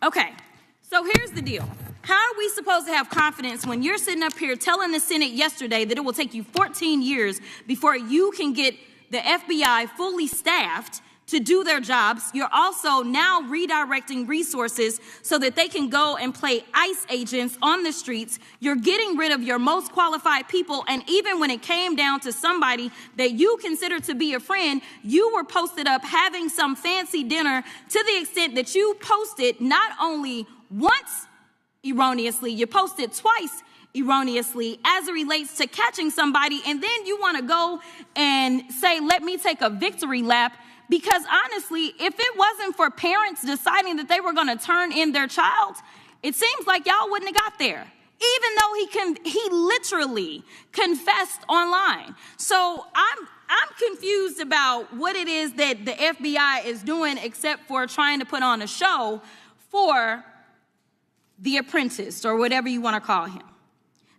Okay, so here's the deal. How are we supposed to have confidence when you're sitting up here telling the Senate yesterday that it will take you 14 years before you can get the FBI fully staffed to do their jobs? You're also now redirecting resources so that they can go and play ICE agents on the streets. You're getting rid of your most qualified people. And even when it came down to somebody that you consider to be a friend, you were posted up having some fancy dinner to the extent that you posted not only once erroneously, you posted twice erroneously as it relates to catching somebody. And then you want to go and say, let me take a victory lap. Because honestly, if it wasn't for parents deciding that they were going to turn in their child, it seems like y'all wouldn't have got there, even though he literally confessed online. So I'm confused about what it is that the FBI is doing except for trying to put on a show for the apprentice or whatever you want to call him.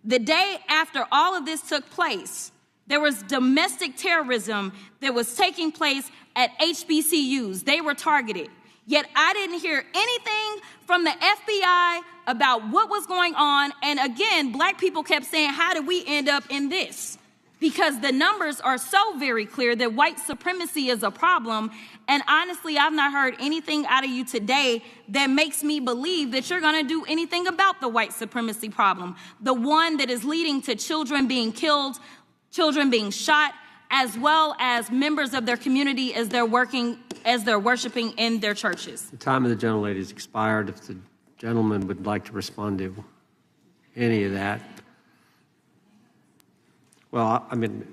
The day after all of this took place, there was domestic terrorism that was taking place at HBCUs. They were targeted. Yet I didn't hear anything from the FBI about what was going on. And again, black people kept saying, how did we end up in this? Because the numbers are so very clear that white supremacy is a problem. And honestly, I've not heard anything out of you today that makes me believe that you're going to do anything about the white supremacy problem. The one that is leading to children being killed, children being shot, as well as members of their community as they're worshiping in their churches. The time of the gentlelady has expired. If the gentleman would like to respond to any of that. Well, I mean,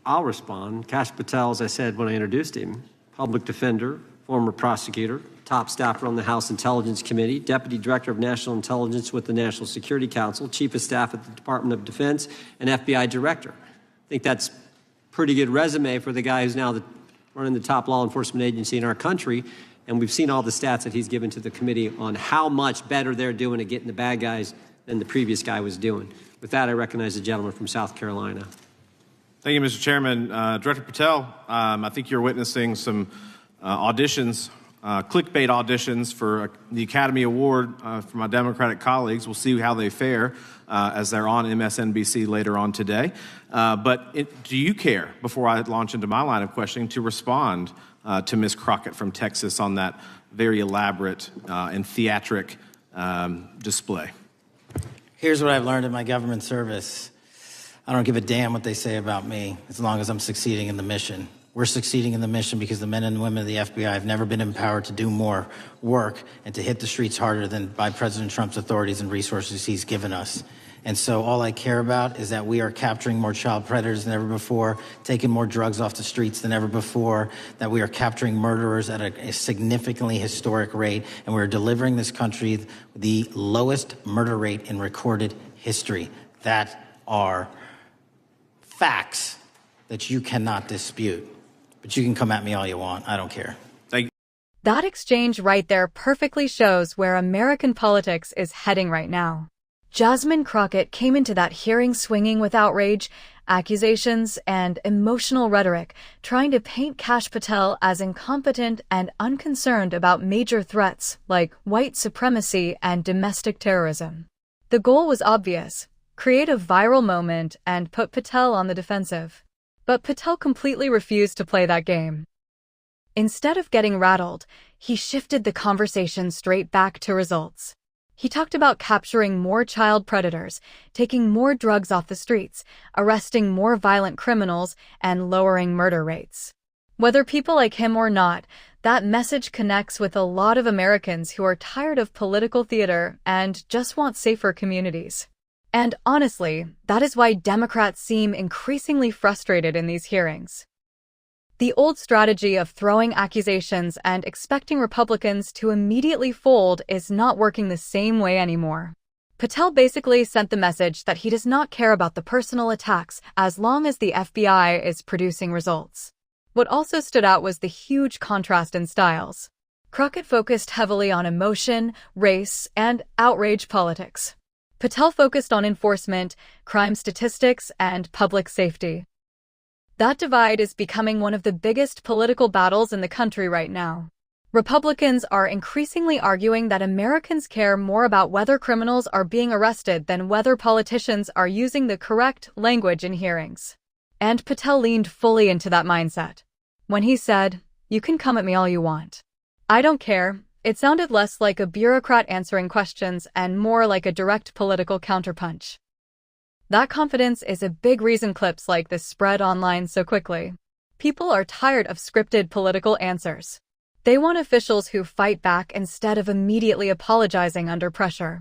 I'll respond. Kash Patel, as I said when I introduced him, public defender, former prosecutor, top staffer on the House Intelligence Committee, Deputy Director of National Intelligence with the National Security Council, Chief of Staff at the Department of Defense, and FBI Director. I think that's a pretty good resume for the guy who's now running the top law enforcement agency in our country. And we've seen all the stats that he's given to the committee on how much better they're doing at getting the bad guys than the previous guy was doing. With that, I recognize the gentleman from South Carolina. Thank you, Mr. Chairman. Director Patel, I think you're witnessing some auditions, clickbait auditions for the Academy Award for my Democratic colleagues. We'll see how they fare as they're on MSNBC later on today. But do you care, before I launch into my line of questioning, to respond to Ms. Crockett from Texas on that very elaborate and theatric display? Here's what I've learned in my government service. I don't give a damn what they say about me as long as I'm succeeding in the mission. We're succeeding in the mission because the men and women of the FBI have never been empowered to do more work and to hit the streets harder than by President Trump's authorities and resources he's given us. And so all I care about is that we are capturing more child predators than ever before, taking more drugs off the streets than ever before, that we are capturing murderers at a significantly historic rate, and we're delivering this country the lowest murder rate in recorded history. That are facts that you cannot dispute. But you can come at me all you want. I don't care. Thank you. That exchange right there perfectly shows where American politics is heading right now. Jasmine Crockett came into that hearing swinging with outrage, accusations, and emotional rhetoric, trying to paint Kash Patel as incompetent and unconcerned about major threats like white supremacy and domestic terrorism. The goal was obvious: create a viral moment and put Patel on the defensive. But Patel completely refused to play that game. Instead of getting rattled, he shifted the conversation straight back to results. He talked about capturing more child predators, taking more drugs off the streets, arresting more violent criminals, and lowering murder rates. Whether people like him or not, that message connects with a lot of Americans who are tired of political theater and just want safer communities. And honestly, that is why Democrats seem increasingly frustrated in these hearings. The old strategy of throwing accusations and expecting Republicans to immediately fold is not working the same way anymore. Patel basically sent the message that he does not care about the personal attacks as long as the FBI is producing results. What also stood out was the huge contrast in styles. Crockett focused heavily on emotion, race, and outrage politics. Patel focused on enforcement, crime statistics, and public safety. That divide is becoming one of the biggest political battles in the country right now. Republicans are increasingly arguing that Americans care more about whether criminals are being arrested than whether politicians are using the correct language in hearings. And Patel leaned fully into that mindset. When he said, "You can come at me all you want. I don't care," it sounded less like a bureaucrat answering questions and more like a direct political counterpunch. That confidence is a big reason clips like this spread online so quickly. People are tired of scripted political answers. They want officials who fight back instead of immediately apologizing under pressure.